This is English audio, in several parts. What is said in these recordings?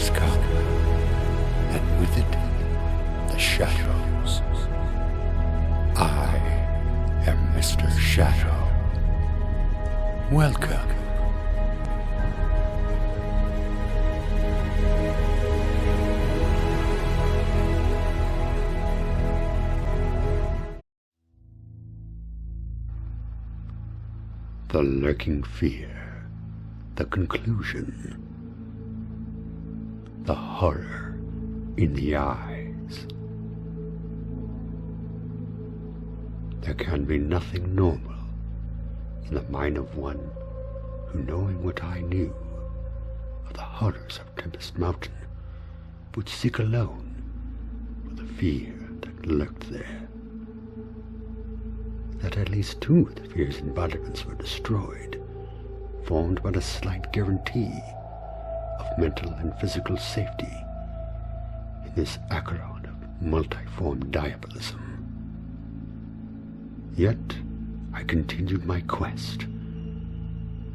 has come, and with it, the shadows. I am Mr. Shadow. Welcome. The lurking fear, the conclusion, the horror in the eyes. There can be nothing normal in the mind of one who, knowing what I knew of the horrors of Tempest Mountain, would seek alone for the fear that lurked there. That at least two of the fear's embodiments were destroyed formed but a slight guarantee of mental and physical safety in this acheron of multiform diabolism. Yet I continued my quest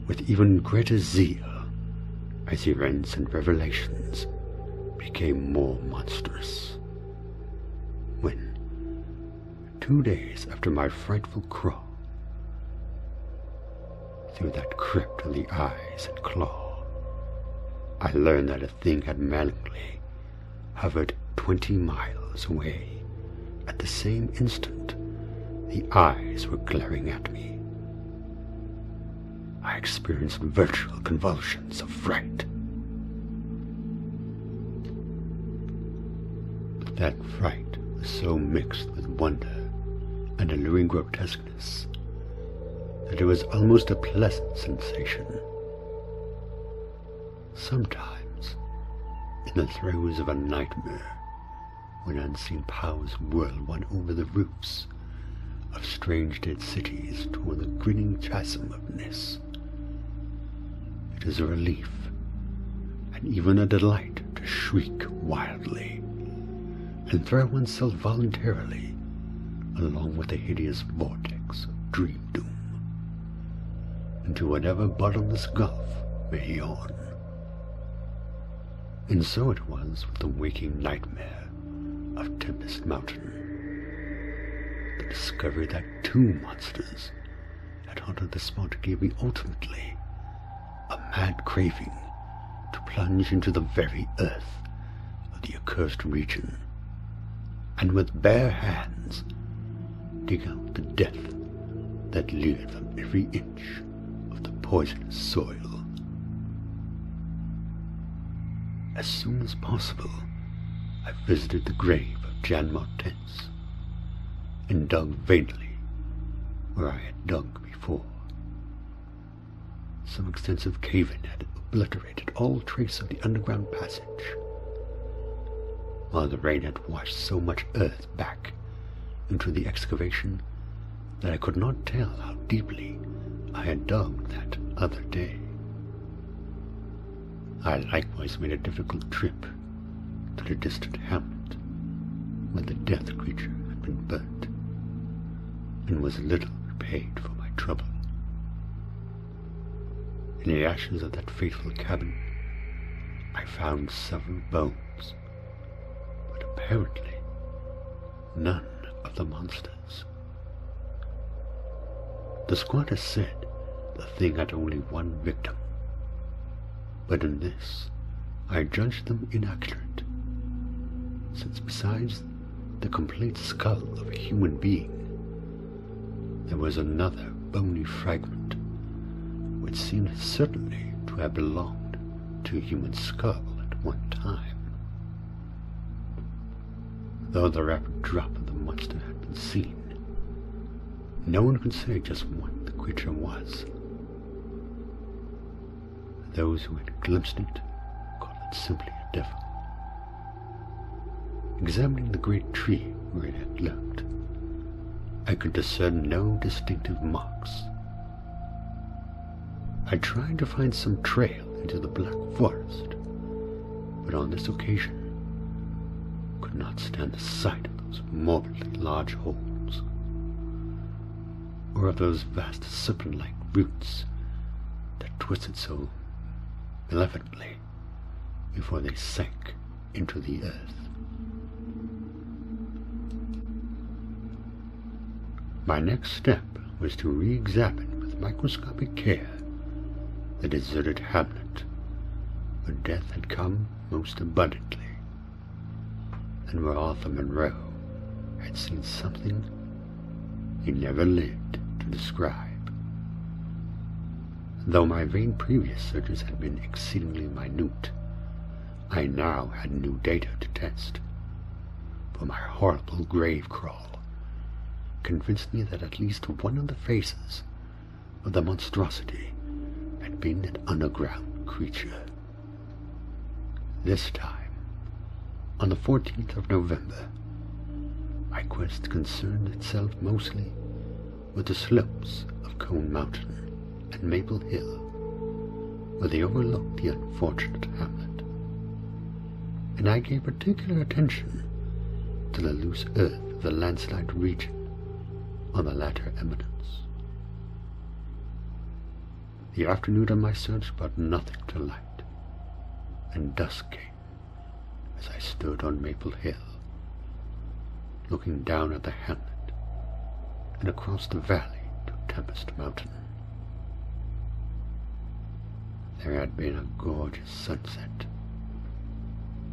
with even greater zeal as events and revelations became more monstrous. When, 2 days after my frightful crawl through that crypt of the eyes and claw, I learned that a thing had maliciously hovered 20 miles away. At the same instant, the eyes were glaring at me. I experienced virtual convulsions of fright. But that fright was so mixed with wonder and alluring grotesqueness that it was almost a pleasant sensation. Sometimes, in the throes of a nightmare, when unseen powers whirl one over the roofs of strange dead cities toward the grinning chasm of Nis, it is a relief and even a delight to shriek wildly and throw oneself voluntarily along with the hideous vortex of dream doom into whatever bottomless gulf may yawn. And so it was with the waking nightmare of Tempest Mountain. The discovery that two monsters had haunted the spot gave me ultimately a mad craving to plunge into the very earth of the accursed region, and with bare hands dig out the death that leered from every inch of the poisonous soil. As soon as possible, I visited the grave of Jan Martens and dug vainly where I had dug before. Some extensive cave-in had obliterated all trace of the underground passage, while the rain had washed so much earth back into the excavation that I could not tell how deeply I had dug that other day. I likewise made a difficult trip to the distant hamlet where the death creature had been burnt, and was little repaid for my trouble. In the ashes of that fateful cabin, I found several bones, but apparently none of the monsters. The squatter said the thing had only one victim, but in this I judged them inaccurate, since besides the complete skull of a human being, there was another bony fragment which seemed certainly to have belonged to a human skull at one time. Though the rapid drop of the monster had been seen, no one could say just what the creature was. Those who had glimpsed it called it simply a devil. Examining the great tree where it had lurked, I could discern no distinctive marks. I tried to find some trail into the black forest, but on this occasion could not stand the sight of those morbidly large holes, or of those vast serpent-like roots that twisted so malevolently before they sank into the earth. My next step was to re-examine with microscopic care the deserted hamlet where death had come most abundantly, and where Arthur Monroe had seen something he never lived to describe. Though my vain previous searches had been exceedingly minute, I now had new data to test, for my horrible grave crawl convinced me that at least one of the faces of the monstrosity had been an underground creature. This time, on the 14th of November, my quest concerned itself mostly with the slopes of Cone Mountain and Maple Hill, where they overlooked the unfortunate hamlet, and I gave particular attention to the loose earth of the landslide region on the latter eminence. The afternoon of my search brought nothing to light, and dusk came as I stood on Maple Hill, looking down at the hamlet and across the valley to Tempest Mountain. There had been a gorgeous sunset,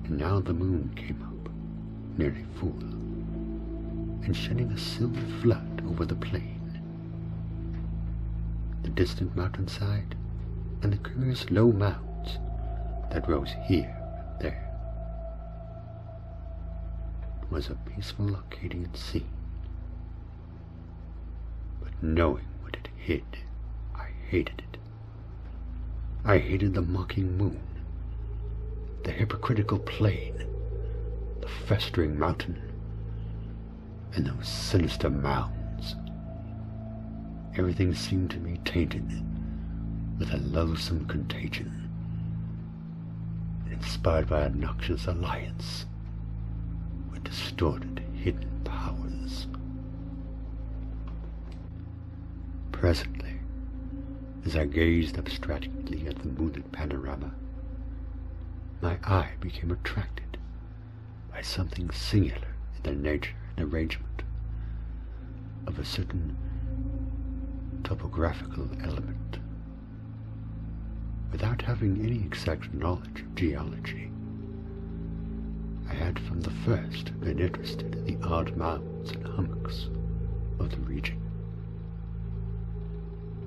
and now the moon came up, nearly full, and shedding a silver flood over the plain, the distant mountainside, and the curious low mounds that rose here and there. It was a peaceful Arcadian scene, but knowing what it hid, I hated it. I hated the mocking moon, the hypocritical plain, the festering mountain, and those sinister mounds. Everything seemed to me tainted with a loathsome contagion, inspired by a noxious alliance with distorted hidden powers. Presently, as I gazed abstractedly at the moonlit panorama, my eye became attracted by something singular in the nature and arrangement of a certain topographical element. Without having any exact knowledge of geology, I had from the first been interested in the odd mounds and hummocks of the region.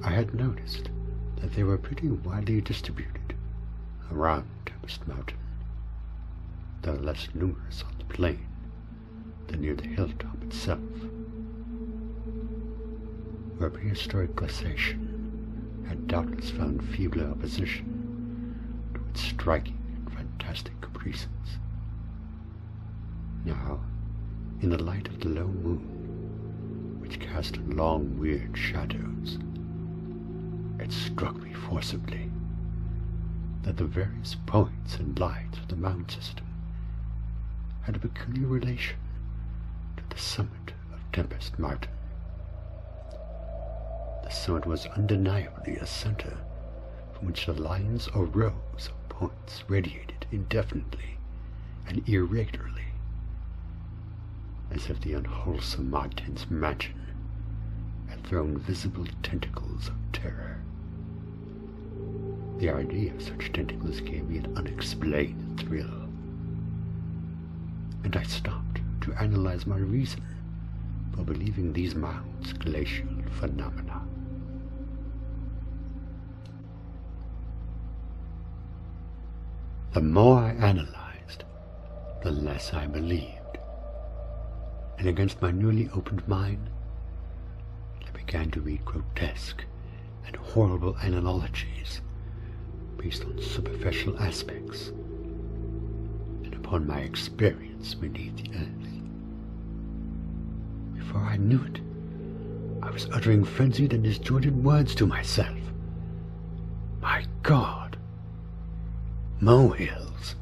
I had noticed that they were pretty widely distributed around Tempest Mountain, though less numerous on the plain than near the hilltop itself, where prehistoric glaciation had doubtless found feebler opposition to its striking and fantastic caprices. Now, in the light of the low moon, which cast long weird shadows, it struck me forcibly that the various points and lines of the mountain system had a peculiar relation to the summit of Tempest Mountain. The summit was undeniably a center from which the lines or rows of points radiated indefinitely and irregularly, as if the unwholesome mountain's mansion had thrown visible tentacles of terror. The idea of such tentacles gave me an unexplained thrill, and I stopped to analyze my reason for believing these mounds glacial phenomena. The more I analyzed, the less I believed, and against my newly opened mind, I began to read grotesque and horrible analogies based on superficial aspects and upon my experience beneath the earth. Before I knew it, I was uttering frenzied and disjointed words to myself. My God! Molehills!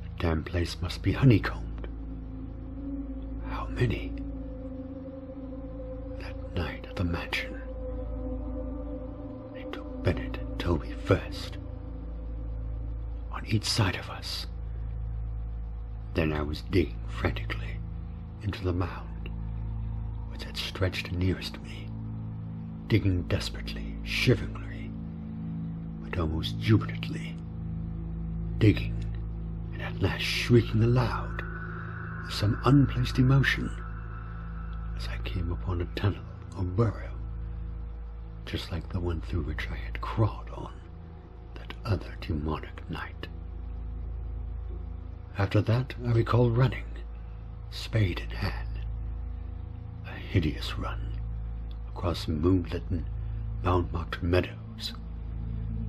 The damn place must be honeycombed. How many? That night at the mansion, they took Bennett and Toby first. On each side of us. Then I was digging frantically into the mound which had stretched nearest me, digging desperately, shiveringly, but almost jubilantly, digging, and at last shrieking aloud with some unplaced emotion as I came upon a tunnel or burrow, just like the one through which I had crawled on that other demonic night. After that, I recall running, spade in hand, a hideous run across moonlit, mound-marked meadows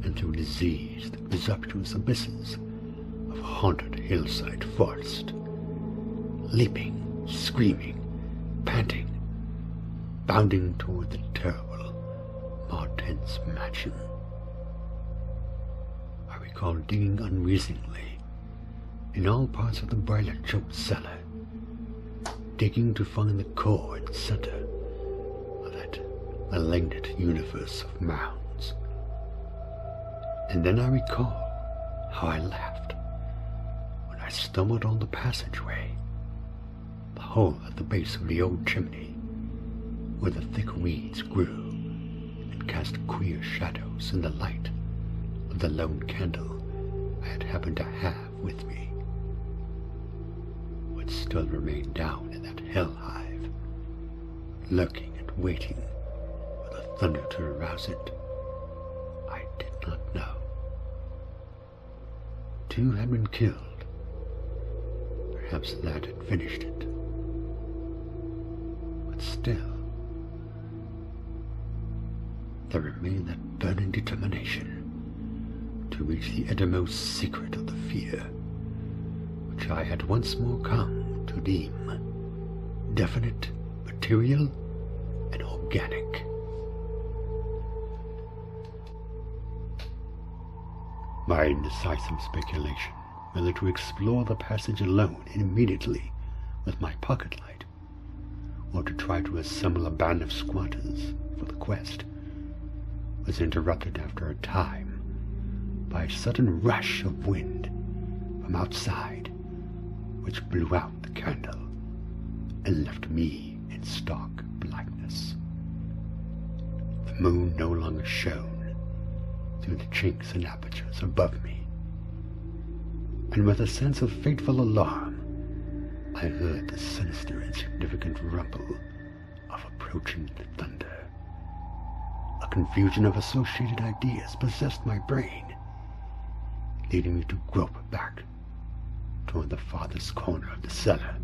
and through diseased, presumptuous abysses of haunted hillside forest, leaping, screaming, panting, bounding toward the terrible Martin's mansion. I recall digging unreasoningly in all parts of the boiler-choked cellar, digging to find the core and center of that malignant universe of mounds. And then I recall how I laughed when I stumbled on the passageway, the hole at the base of the old chimney, where the thick weeds grew and cast queer shadows in the light of the lone candle I had happened to have with me. What still remained down in that hell hive, lurking and waiting for the thunder to arouse it, I did not know. 2 had been killed. Perhaps that had finished it. But still, there remained that burning determination to reach the uttermost secret of the fear which I had once more come to deem definite, material, and organic. My indecisive speculation whether to explore the passage alone immediately with my pocket light, or to try to assemble a band of squatters for the quest, was interrupted after a time by a sudden rush of wind from outside, which blew out the candle and left me in stark blackness. The moon no longer shone through the chinks and apertures above me, and with a sense of fateful alarm, I heard the sinister and significant rumble of approaching thunder. A confusion of associated ideas possessed my brain, leading me to grope back toward the farthest corner of the cellar.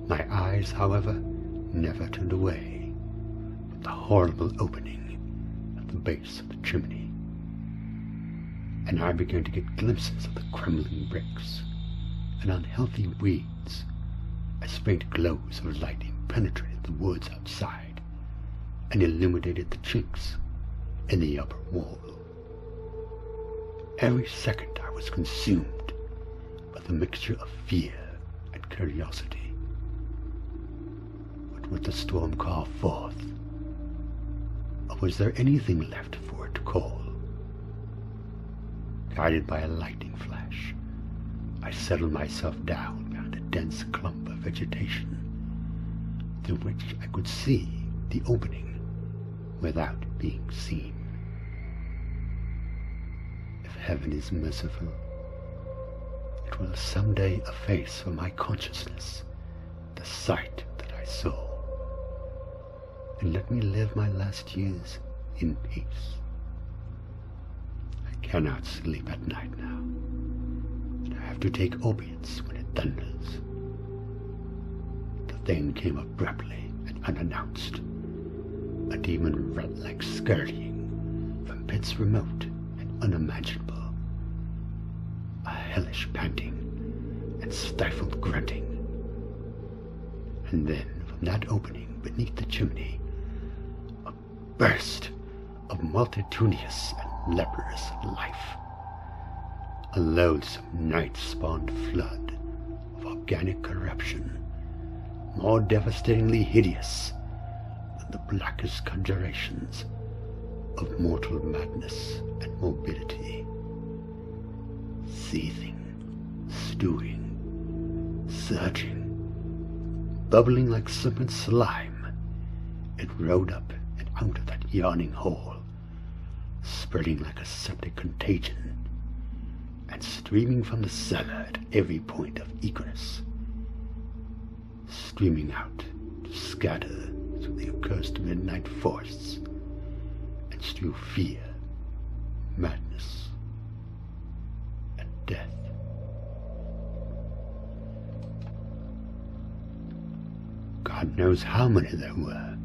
My eyes, however, never turned away from the horrible opening at the base of the chimney, and I began to get glimpses of the crumbling bricks and unhealthy weeds as faint glows of lightning penetrated the woods outside and illuminated the chinks in the upper wall. Every second I was consumed with a mixture of fear and curiosity. What would the storm call forth? Or was there anything left for it to call? Guided by a lightning flash, I settled myself down behind a dense clump of vegetation, through which I could see the opening without being seen. If heaven is merciful, it will someday efface from my consciousness the sight that I saw, and let me live my last years in peace. I cannot sleep at night now, and I have to take opiates when it thunders. The thing came abruptly and unannounced, a demon rat-like scurrying from pits remote and unimaginable, a hellish panting and stifled grunting. And then from that opening beneath the chimney, a burst of multitudinous and leprous life, a loathsome night-spawned flood of organic corruption, more devastatingly hideous than the blackest conjurations of mortal madness and morbidity. seething, stewing, surging, bubbling like serpent slime, it rode up and out of that yawning hole, spreading like a septic contagion, and streaming from the cellar at every point of egress, streaming out to scatter through the accursed midnight forests, and strew fear, madness, and death. God knows how many there were.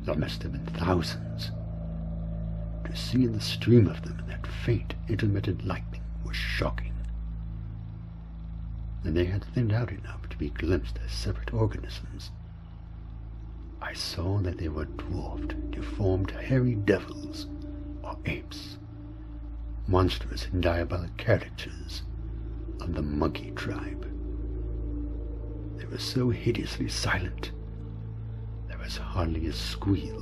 There must have been thousands. To see the stream of them in that faint, intermittent lightning was shocking. And they had thinned out enough to be glimpsed as separate organisms. I saw that they were dwarfed, deformed, hairy devils, or apes, monstrous and diabolic caricatures of the monkey tribe. They were so hideously silent, there was hardly a squeal.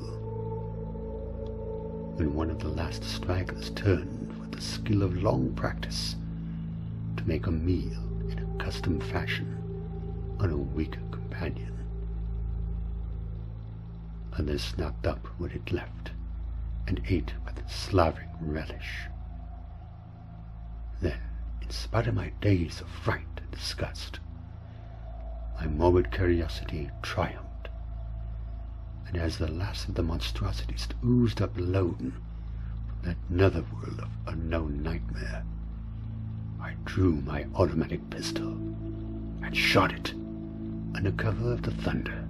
When one of the last stragglers turned with the skill of long practice to make a meal in a custom fashion on a weaker companion, others snapped up what it left and ate with slavering relish. Then, in spite of my days of fright and disgust, my morbid curiosity triumphed, and as the last of the monstrosities oozed up alone from that netherworld of unknown nightmare, I drew my automatic pistol and shot it under cover of the thunder.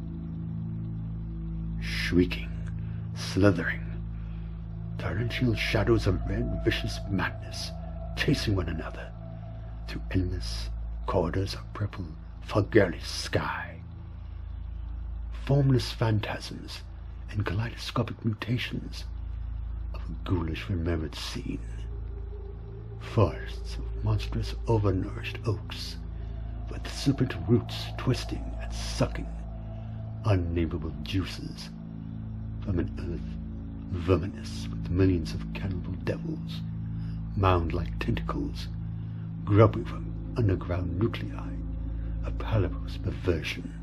Shrieking, slithering, torrential shadows of red, vicious madness chasing one another through endless corridors of purple, fulgurous sky. Formless phantasms and kaleidoscopic mutations of a ghoulish remembered scene. Forests of monstrous overnourished oaks with serpent roots twisting and sucking unnameable juices from an earth verminous with millions of cannibal devils, mound-like tentacles grubbing from underground nuclei of palabose perversion.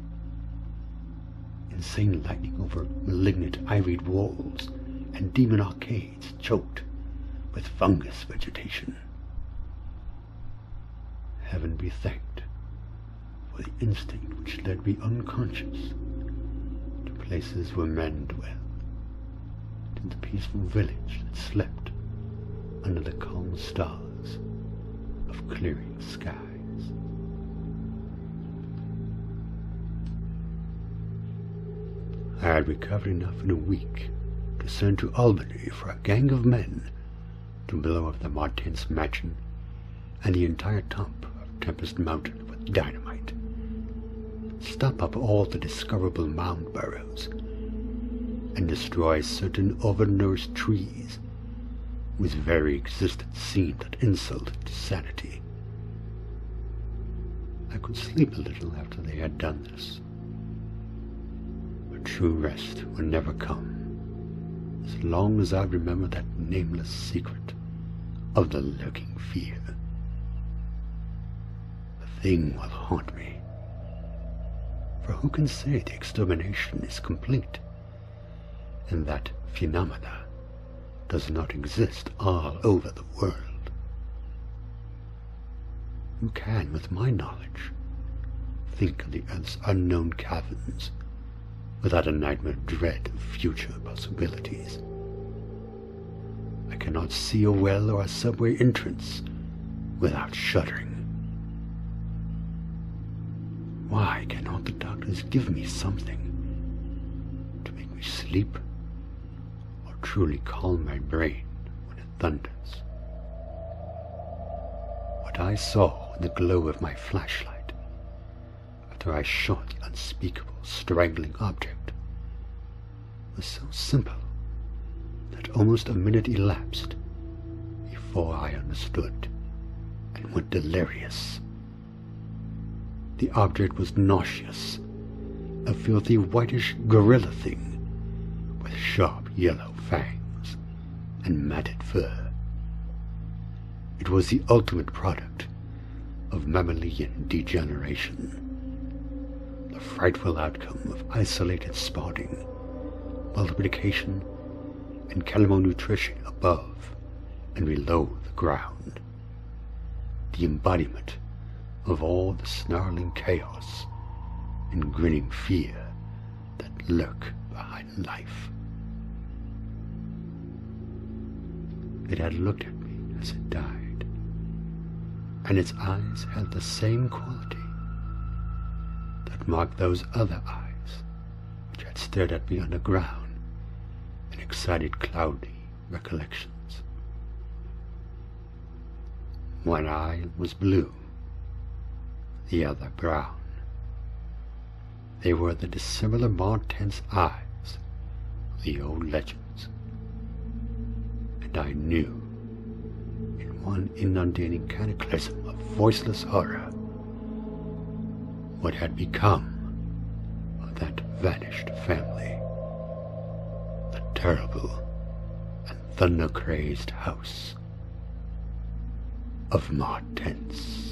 Insane lightning over malignant ivoried walls and demon arcades choked with fungus vegetation. Heaven be thanked for the instinct which led me unconscious to places where men dwell, to the peaceful village that slept under the calm stars of clearing skies. I had recovered enough in a week to send to Albany for a gang of men to blow up the Martins mansion and the entire top of Tempest Mountain with dynamite, stop up all the discoverable mound burrows, and destroy certain overnourished trees whose very existence seemed an insult to sanity. I could sleep a little after they had done this. But true rest would never come as long as I remember that nameless secret of the lurking fear. The thing will haunt me, for who can say the extermination is complete, and that phenomena does not exist all over the world? Who can, with my knowledge, think of the Earth's unknown caverns without a nightmare dread of future possibilities? I cannot see a well or a subway entrance without shuddering. Why cannot the doctors give me something to make me sleep or truly calm my brain when it thunders? What I saw in the glow of my flashlight after I shot the unspeakable, strangling object was so simple that almost a minute elapsed before I understood and went delirious. The object was nauseous, a filthy whitish gorilla thing with sharp yellow fangs and matted fur. It was the ultimate product of mammalian degeneration, the frightful outcome of isolated spawning, multiplication, and nutrition above and below the ground, the embodiment of all the snarling chaos and grinning fear that lurk behind life. It had looked at me as it died, and its eyes held the same quality that marked those other eyes which had stared at me underground in excited cloudy recollections. One eye was blue, the other brown. They were the dissimilar, more tense eyes of the old legends, and I knew, in one inundating cataclysm of voiceless horror, what had become of that vanished family, the terrible and thunder-crazed house of Monetized.